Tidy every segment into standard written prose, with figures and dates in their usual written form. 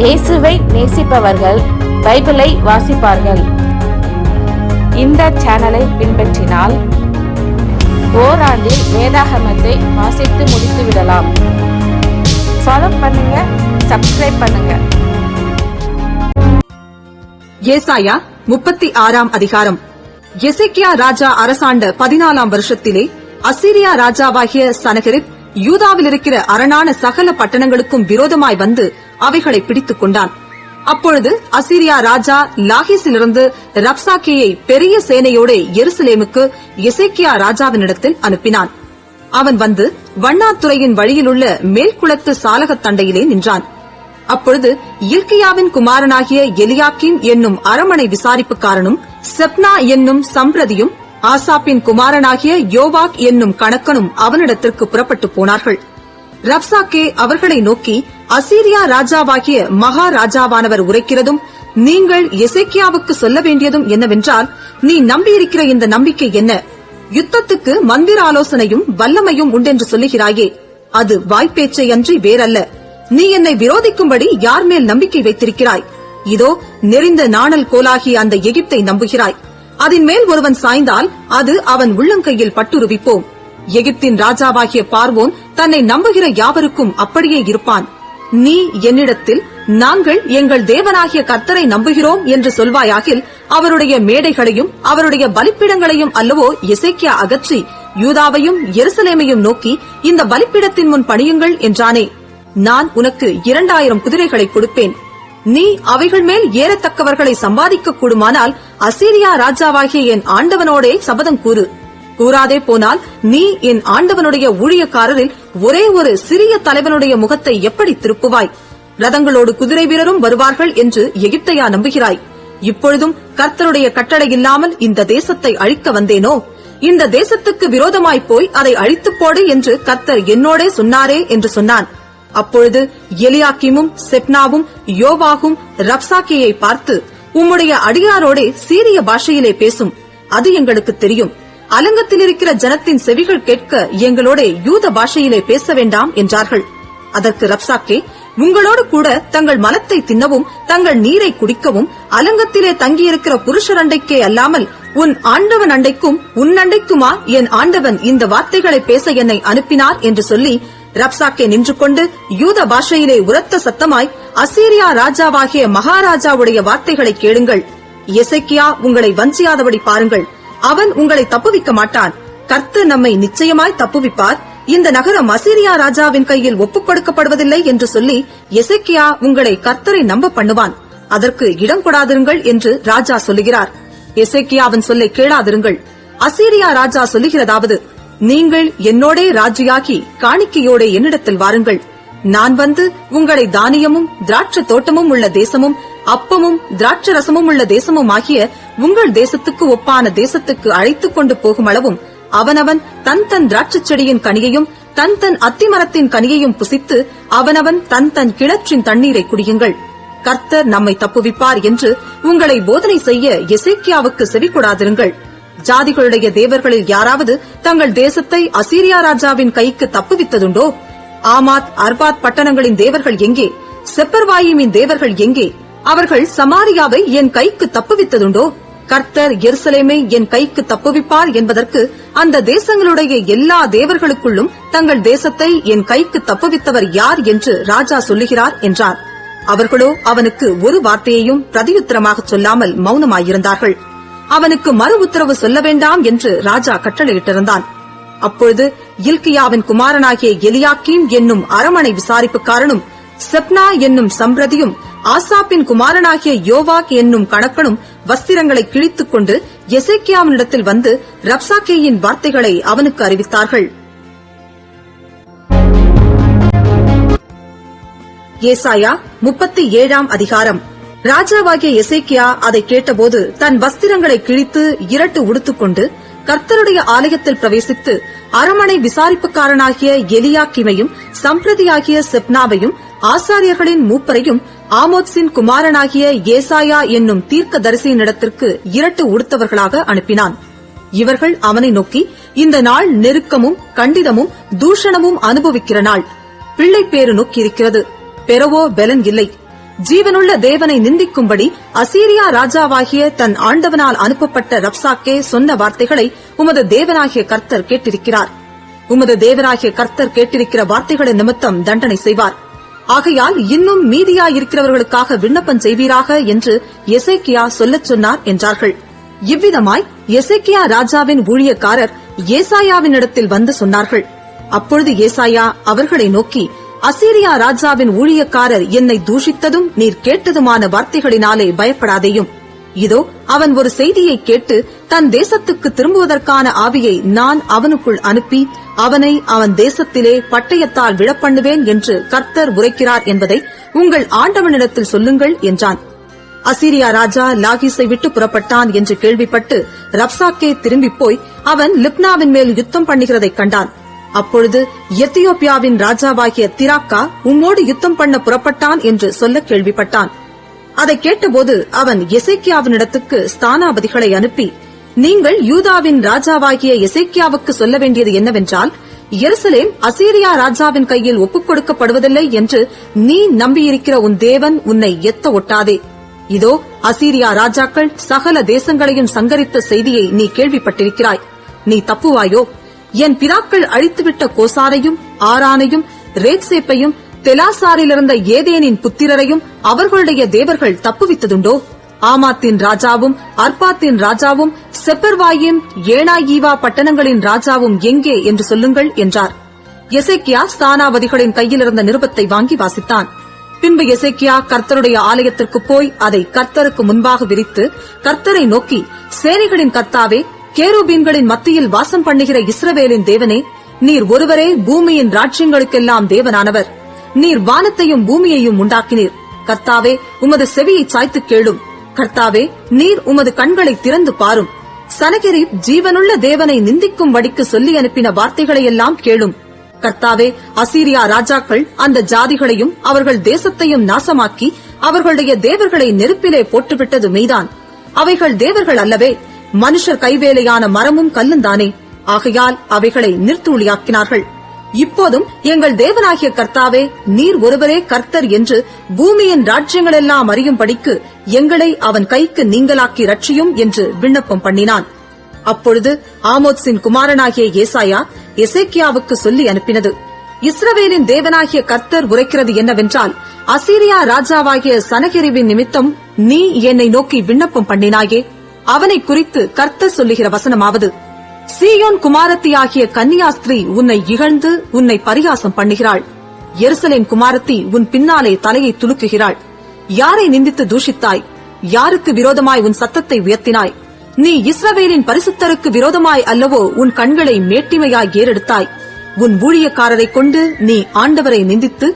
இயேசுவை நேசிப்பவர்கள் பைபிளை வாசிப்பார்கள். இந்த சேனலை பின்பற்றினால் ஓராண்டில் வேதாகமத்தை வாசித்து முடித்து விடலாம். ஃபாலோ பண்ணுங்க, சப்ஸ்கிரைப் பண்ணுங்க. ஏசாயா 36 அதிகாரம். எசேக்கியா ராஜா அரசாண்ட 14 வருஷத்திலே அசீரியா ராஜாவாகிய சனகெரிப் யூதாவில் இருக்கிற அரணான சகல பட்டணங்களுக்கும் விரோதமாய் வந்து அவைகளை பிடித்துக் கொண்டான். அப்பொழுது அசீரியா ராஜா லாகீசிலிருந்து ரப்சாக்கேயை பெரிய சேனையோட எருசலேமுக்கு எசேக்கியா ராஜாவினிடத்தில் அனுப்பினான். அவன் வந்து வண்ணாத்துறையின் வழியிலுள்ள மேல்குளத்து சாலகத் தண்டையிலே நின்றான். அப்பொழுது இல்கியாவின் குமாரனாகிய எலியாக்கீம் என்னும் அரமனை விசாரிப்புக்காரனும் செப்னா என்னும் சம்பிரதியும் ஆசாப்பின் குமாரனாகிய யோவாக் என்னும் கணக்கனும் அவனிடத்திற்கு புறப்பட்டு போனார்கள். ரப்சாக்கே அவர்களை நோக்கி, அசீரியா ராஜாவாகிய மகாராஜாவானவர் உரைக்கிறதும் நீங்கள் எசேக்கியாவுக்கு சொல்ல வேண்டியதும் என்னவென்றால், நீ நம்பியிருக்கிற இந்த நம்பிக்கை என்ன? யுத்தத்துக்கு மந்திர ஆலோசனையும் வல்லமையும் உண்டென்று சொல்லுகிறாயே, அது வாய்ப்பேச்சை அன்றி வேறல்ல. நீ என்னை விரோதிக்கும்படி யார் மேல் நம்பிக்கை வைத்திருக்கிறாய்? இதோ நெறிந்த நாணல் கோலாகிய அந்த எகிப்தை நம்புகிறாய். அதன் மேல் ஒருவன் சாய்ந்தால் அது அவன் உள்ளங்கையில் பட்டுருவிப்போம். எகிப்தின் ராஜாவாகிய பார்வோன் தன்னை நம்புகிற யாவருக்கும் அப்படியே இருப்பான். நீ என்னிடத்தில், நாங்கள் எங்கள் தேவனாகிய கர்த்தரை நம்புகிறோம் என்று சொல்வாயாகில், அவருடைய மேடைகளையும் அவருடைய பலிப்பீடங்களையும் அல்லவோ எசேக்கியா அகற்றி யூதாவையும் எருசலேமையும் நோக்கி இந்த பலிப்பீடத்தின் முன் பணியுங்கள் என்றானே. நான் உனக்கு 2000 குதிரைகளை கொடுப்பேன். நீ அவைகள் மேல் ஏறத்தக்கவர்களை சம்பாதிக்க கூடுமானால் அசீரியா ராஜாவாகிய என் ஆண்டவனோடே சபதம் கூறு. கூறாதே போனால் நீ என் ஆண்டவனுடைய ஊழியக்காரரில் ஒரே ஒரு சிறிய தலைவனுடைய முகத்தை எப்படி திருப்புவாய்? ரதங்களோடு குதிரை வீரரும் வருவார்கள் என்று எகிப்தையா நம்புகிறாய்? இப்பொழுதும் கர்த்தருடைய கட்டளை இல்லாமல் இந்த தேசத்தை அழிக்க வந்தேனோ? இந்த தேசத்துக்கு விரோதமாய் போய் அதை அழித்துப் போடு என்று கர்த்தர் என்னோடே சொன்னாரே என்று சொன்னான். அப்பொழுது எலியாக்கீமும் செப்னாவும் யோவாகும் ரப்சாக்கேயை பார்த்து, உம்முடைய அடியாரோடே சீரிய பாஷையிலே பேசும், அது எங்களுக்கு தெரியும். அலங்கத்தில் இருக்கிற ஜனத்தின் செவிகள் கேட்க எங்களோட யூத பாஷையிலே பேச வேண்டாம் என்றார்கள். அதற்கு ரப்சாக்கே, உங்களோடு கூட தங்கள் மலத்தை தின்னவும் தங்கள் நீரை குடிக்கவும் அலங்கத்திலே தங்கியிருக்கிற புருஷர் அண்டைக்கே அல்லாமல் உன் ஆண்டவன் அண்டைக்கும் உன் அண்டைக்குமா என் ஆண்டவன் இந்த வார்த்தைகளை பேச என்னை அனுப்பினார் என்று சொல்லி, ரப்சாக்கே நின்று கொண்டு யூத பாஷையிலே உரத்த சத்தமாய், அசீரியா ராஜாவாகிய மகாராஜாவுடைய வார்த்தைகளை கேளுங்கள். எசேக்கியா உங்களை வஞ்சியாதபடி பாருங்கள். அவன் உங்களை தப்புவிக்க மாட்டான். கர்த்தர் நம்மை நிச்சயமாய் தப்புவிப்பார். இந்த நகரம் அசீரியா ராஜாவின் கையில் ஒப்புக் கொடுக்கப்படுவதில்லை என்று சொல்லி எசேக்கியா உங்களை கர்த்தரை நம்ப பண்ணுவான். அதற்கு இடம் கொடாதிருங்கள் என்று ராஜா சொல்லுகிறார். எசேக்கியாவின் சொல்லை கேளாதிருங்கள். அசீரியா ராஜா சொல்லுகிறதாவது, நீங்கள் என்னோடே ராஜியாகி காணிக்கையோட என்னிடத்தில் வாருங்கள். நான் வந்து உங்களை தானியமும் திராட்சை தோட்டமும் உள்ள தேசமும் அப்பமும் திராட்சை ரசமும் உள்ள தேசமும் ஆகிய உங்கள் தேசத்துக்கு ஒப்பான தேசத்துக்கு அழைத்துக் கொண்டு போகும் அளவும் அவனவன் தன் தன் திராட்சை செடியின் கனியையும் தன் தன் அத்திமரத்தின் கனியையும் புசித்து அவனவன் தன் தன் கிணற்றின் தண்ணீரை குடியுங்கள். கர்த்தர் நம்மை தப்புவிப்பார் என்று உங்களை போதனை செய்ய எசேக்கியாவுக்கு செவி கொடாதிருங்கள். ஜாதிகளுடைய தேவர்களில் யாராவது தங்கள் தேசத்தை அசீரியா ராஜாவின் கைக்கு தப்புவித்ததுண்டோ? ஆமாத் அர்பாத் பட்டணங்களின் தேவர்கள் எங்கே? செப்பர்வாயிமின் தேவர்கள் எங்கே? அவர்கள் சமாரியாவை என் கைக்கு தப்புவித்ததுண்டோ? கர்த்தர் எருசலேமை என் கைக்கு தப்புவிப்பார் என்பதற்கு அந்த தேசங்களுடைய எல்லா தேவர்களுக்குள்ளும் தங்கள் தேசத்தை என் கைக்கு தப்புவித்தவர் யார் என்று ராஜா சொல்லுகிறார் என்றார். அவர்களோ அவனுக்கு ஒரு வார்த்தையையும் பிரதியுத்தரமாக சொல்லாமல் மௌனமாயிருந்தார்கள். அவனுக்கு மறு உத்தரவு சொல்ல வேண்டாம் என்று ராஜா கட்டளையிட்டிருந்தான். அப்பொழுது இல்கியாவின் குமாரனாகிய எலியாக்கீம் என்னும் அரமனை விசாரிப்புக்காரனும் செப்னா என்னும் சம்பிரதியும் ஆசாப்பின் குமாரனாகிய யோவாக் என்னும் கணக்கனும் வஸ்திரங்களை கிழித்துக் கொண்டு எசேக்கியாவினிடத்தில் வந்து ரப்சாக்கேயின் வார்த்தைகளை அவனுக்கு அறிவித்தார்கள். ஏசாயா 37 அதிகாரம். ராஜாவாகிய எசேக்கியா அதை கேட்டபோது தன் வஸ்திரங்களை கிழித்து இரட்டு உடுத்துக்கொண்டு கர்த்தருடைய ஆலயத்தில் பிரவேசித்து அரமனை விசாரிப்புக்காரனாகிய எலியாக்கீமையும் சம்பிரதியாகிய செப்னாவையும் ஆசாரியர்களின் மூப்பரையும் ஆமோத்சின் குமாரனாகிய ஏசாயா என்னும் தீர்க்கதரிசியினிடத்திற்கு இரட்டு உடுத்தவர்களாக அனுப்பினான். இவர்கள் அவனை நோக்கி, இந்த நாள் நெருக்கமும் கண்டிதமும் தூஷணமும் அனுபவிக்கிற நாள். பிள்ளை பேறு நோக்கியிருக்கிறது, பெறவோ பலன் இல்லை. ஜீவனுள்ள தேவனை நிந்திக்கும்படி அசீரியா ராஜாவாகிய தன் ஆண்டவனால் அனுப்பப்பட்ட ரப்சாக்கே சொன்ன வார்த்தைகளை உமது தேவனாகிய கர்த்தர் கேட்டிருக்கிறார். உமது தேவனாகிய கர்த்தர் கேட்டிருக்கிற வார்த்தைகளின் நிமித்தம் தண்டனை செய்வார். ஆகையால் இன்னும் மீதியாயிருக்கிறவர்களுக்காக விண்ணப்பம் செய்வீராக என்று எசேக்கியா சொல்லச் சொன்னார் என்றார்கள். இவ்விதமாய் எசேக்கியா ராஜாவின் ஊழியக்காரர் ஏசாயாவினிடத்தில் வந்து சொன்னார்கள். அப்பொழுது ஏசாயா அவர்களை நோக்கி, அசீரியா ராஜாவின் ஊழியக்காரர் என்னை தூஷித்ததும் நீர் கேட்டதுமான வார்த்தைகளினாலே பயப்படாதேயும். இதோ அவன் ஒரு செய்தியை கேட்டு தன் தேசத்துக்கு திரும்புவதற்கான ஆவியை நான் அவனுக்குள் அனுப்பி அவனை அவன் தேசத்திலே பட்டயத்தால் விழப்பண்ணுவேன் என்று கர்த்தர் உரைக்கிறார் என்பதை உங்கள் ஆண்டவனிடத்தில் சொல்லுங்கள் என்றான். அசீரியா ராஜா லாகீஸை விட்டு புறப்பட்டான் என்று கேள்விப்பட்டு ரப்சாக்கே திரும்பிப் போய் அவன் லிப்னாவின் மேல் யுத்தம் பண்ணுகிறதைக் கண்டான். அப்பொழுது எத்தியோப்பியாவின் ராஜாவாகிய திராக்கா உம்மோடு யுத்தம் பண்ண புறப்பட்டான் என்று சொல்ல கேள்விப்பட்டான். அதை கேட்டபோது அவன் எசேக்கியாவினிடத்துக்கு ஸ்தானாபதிகளை அனுப்பி, நீங்கள் யூதாவின் ராஜாவாகிய எசேக்கியாவுக்கு சொல்ல வேண்டியது என்னவென்றால், எருசலேம் அசீரியா ராஜாவின் கையில் ஒப்புக் கொடுக்கப்படுவதில்லை என்று நீ நம்பியிருக்கிற உன் தேவன் உன்னை எத்த ஒட்டாதே. இதோ அசீரியா ராஜாக்கள் சகல தேசங்களையும் சங்கரித்த செய்தியை நீ கேள்விப்பட்டிருக்கிறாய். நீ தப்புவாயோ? என் பிதாக்கள் அழித்துவிட்ட கோசாரையும் ஆரானையும் ரேத்சேப்பையும் தெலாசாரிலிருந்த ஏதேனின் புத்திரரையும் அவர்களுடைய தேவர்கள் தப்புவித்ததுண்டோ? ஆமாத்தின் ராஜாவும் அர்பாத்தின் ராஜாவும் செப்பர்வாயும் ஏனாயீவா பட்டணங்களின் ராஜாவும் எங்கே என்று சொல்லுங்கள் என்றார். எசேக்கியா ஸ்தானாபதிகளின் கையிலிருந்த நிருபத்தை வாங்கி வாசித்தான். பின்பு எசேக்கியா கர்த்தருடைய ஆலயத்திற்கு போய் அதை கர்த்தருக்கு முன்பாக விரித்து கர்த்தரை நோக்கி, சேனைகளின் கர்த்தாவே, கேருபீன்களின் மத்தியில் வாசம் பண்ணுகிற இஸ்ரவேலின் தேவனே, நீர் ஒருவரே பூமியின் ராஜ்யங்களுக்கெல்லாம் தேவனானவர். நீர் வானத்தையும் பூமியையும் உண்டாக்கினீர். கர்த்தாவே, உமது செவியை சாய்த்து கேளும். கர்த்தாவே, நீர் உமது கண்களை திறந்து பாரும். சனகெரிப் ஜீவனுள்ள தேவனை நிந்திக்கும்படிக்கு சொல்லி அனுப்பின வார்த்தைகளையெல்லாம் கேளும். கர்த்தாவே, அசீரியா ராஜாக்கள் அந்த ஜாதிகளையும் அவர்கள் தேசத்தையும் நாசமாக்கி அவர்களுடைய தேவர்களை நெருப்பிலே போட்டுவிட்டது மெய்தான். அவைகள் தேவர்கள் அல்லவே, மனுஷர் கைவேலையான மரமும் கல்லுந்தானே. ஆகையால் அவைகளை நிர்த்தூளியாக்கினார்கள். இப்போதும் எங்கள் தேவனாகிய கர்த்தாவே, நீர் ஒருவரே கர்த்தர் என்று பூமியின் ராஜ்யங்களெல்லாம் அறியும்படிக்கு எங்களை அவன் கைக்கு நீங்களாக்கி ரட்சியும் என்று விண்ணப்பம் பண்ணினான். அப்பொழுது ஆமோத்சின் குமாரனாகிய ஏசாயா எசேக்கியாவுக்கு சொல்லி அனுப்பினது, இஸ்ரவேலின் தேவனாகிய கர்த்தர் உரைக்கிறது என்னவென்றால், அசீரியா ராஜாவாகிய சனகெரிபின் நிமித்தம் நீ என்னை நோக்கி விண்ணப்பம் பண்ணினாயே, அவனை குறித்து கர்த்தர் சொல்லுகிற வசனமாவது, சீயோன் குமாரத்தியாகிய கன்னியாஸ்திரீ உன்னை இகழ்ந்து உன்னை பரிகாசம் பண்ணுகிறாள். எருசலேம் குமாரத்தி உன் பின்னாலே தலையை துலுக்குகிறாள். யாரை நிந்தித்து தூஷித்தாய்? யாருக்கு விரோதமாய் உன் சத்தத்தை உயர்த்தினாய்? நீ இஸ்ரவேலின் பரிசுத்தருக்கு விரோதமாய் அல்லவோ உன் கண்களை மேட்டிமையாய் ஏறெடுத்தாய். உன் ஊழியக்காரரைக் கொண்டு நீ ஆண்டவரை நிந்தித்து,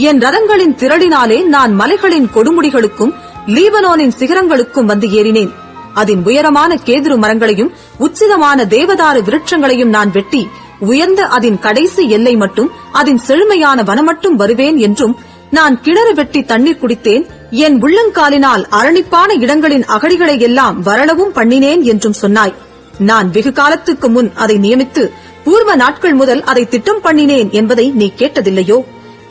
என் ரதங்களின் திரளினாலே நான் மலைகளின் கொடுமுடிகளுக்கும் லீபனோனின் சிகரங்களுக்கும் வந்து ஏறினேன். அதன் உயரமான கேதுரு மரங்களையும் உச்சிதமான தேவதாரு விருட்சங்களையும் நான் வெட்டி உயர்ந்த அதன் கடைசி எல்லை மட்டும் அதன் செழுமையான வனமட்டும் வருவேன் என்றும், நான் கிணறு வெட்டி தண்ணீர் குடித்தேன், என் உள்ளங்காலினால் அரணிப்பான இடங்களின் அகழிகளை எல்லாம் வரளவும் பண்ணினேன் என்றும் சொன்னாய். நான் வெகு காலத்துக்கு முன் அதை நியமித்து பூர்வ நாட்கள் முதல் அதை திட்டம் பண்ணினேன் என்பதை நீ கேட்டதில்லையோ?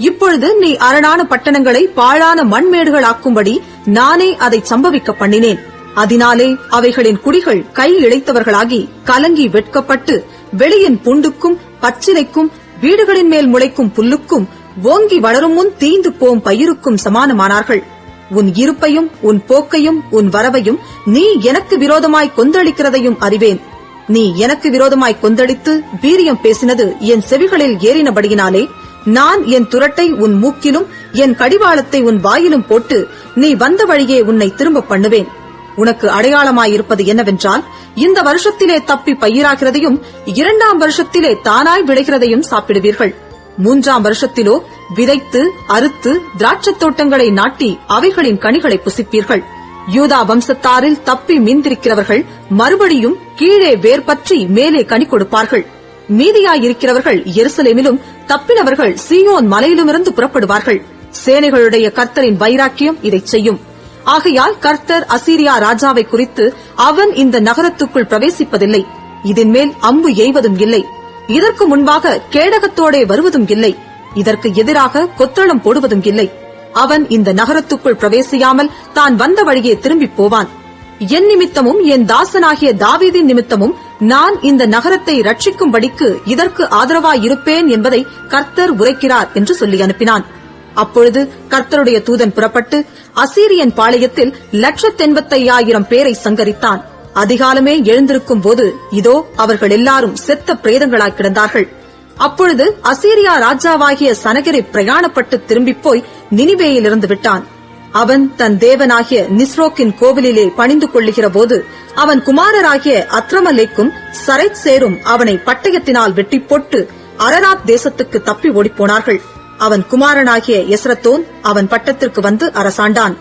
இப்பொழுது நீ அரணான பட்டணங்களை பாழான மண்மேடுகளாக்கும்படி நானே அதை சம்பவிக்க பண்ணினேன். அதனாலே அவைகளின் குடிகள் கை இழைத்தவர்களாகி கலங்கி வெட்கப்பட்டு வெளியின் புண்டுக்கும் பச்சிலைக்கும் வீடுகளின் மேல் முளைக்கும் புல்லுக்கும் ஓங்கி வளரும் முன் தீந்து போம் பயிருக்கும் சமானமானார்கள். உன் இருப்பையும் உன் போக்கையும் உன் வரவையும் நீ எனக்கு விரோதமாய் கொந்தளிக்கிறதையும் அறிவேன். நீ எனக்கு விரோதமாய் கொந்தளித்து வீரியம் பேசினது என் செவிகளில் ஏறினபடியினாலே நான் என் துரட்டை உன் மூக்கிலும் என் கடிவாளத்தை உன் வாயிலும் போட்டு நீ வந்த வழியே உன்னை திரும்ப பண்ணுவேன். உனக்கு அடையாளமாயிருப்பது என்னவென்றால், இந்த வருஷத்திலே தப்பி பயிராகிறதையும் 2ஆம் வருஷத்திலே தானாய் விளைகிறதையும் சாப்பிடுவீர்கள். 3ஆம் வருஷத்திலோ விதைத்து அறுத்து திராட்சத் தோட்டங்களை நாட்டி அவைகளின் கனிகளை புசிப்பீர்கள். யூதா வம்சத்தாரில் தப்பி மீந்திருக்கிறவர்கள் மறுபடியும் கீழே வேர்பற்றி மேலே கனி கொடுப்பார்கள். மீதியாயிருக்கிறவர்கள் எருசலேமிலும் தப்பினவர்கள் சீயோன் மலையிலுமிருந்து புறப்படுவார்கள். சேனைகளுடைய கர்த்தரின் வைராக்கியம் இதைச் செய்யும். ஆகையால் கர்த்தர் அசீரியா ராஜாவை குறித்து, அவன் இந்த நகரத்துக்குள் பிரவேசிப்பதில்லை, இதன் மேல் அம்பு எய்வதும் இல்லை, இதற்கு முன்பாக கேடகத்தோடே வருவதும் இல்லை, இதற்கு எதிராக கொத்தளம் போடுவதும் இல்லை. அவன் இந்த நகரத்துக்குள் பிரவேசியாமல் தான் வந்த வழியே திரும்பிப் போவான். என் நிமித்தமும் என் தாசனாகிய தாவீதின் நிமித்தமும் நான் இந்த நகரத்தை ரட்சிக்கும்படிக்கு இதற்கு ஆதரவாயிருப்பேன் என்பதை கர்த்தர் உரைக்கிறார் என்று சொல்லி அனுப்பினான். அப்பொழுது கர்த்தருடைய தூதன் புறப்பட்டு அசீரியன் பாளையத்தில் 185,000 பேரை சங்கரித்தான். அதிகாலமே எழுந்திருக்கும் போது இதோ அவர்கள் எல்லாரும் செத்த பிரேதங்களாய் கிடந்தார்கள். அப்பொழுது அசீரியா ராஜாவாகிய சனகரிப் பிரயாணப்பட்டு திரும்பிப் போய் நினிவேயிலிருந்து விட்டான். அவன் தன் தேவனாகிய நிஸ்ரோக்கின் கோவிலிலே பணிந்து கொள்ளுகிற போது அவன் குமாரராகிய அத்ரமலேக்கும் சரைத்சேரும் அவனை பட்டயத்தினால் வெட்டி போட்டு அரராத் தேசத்துக்கு தப்பி ஓடிப்போனார்கள். அவன் குமாரனாகிய எஸ்ரத்தோன் அவன் பட்டத்திற்கு வந்து அரசாண்டான்.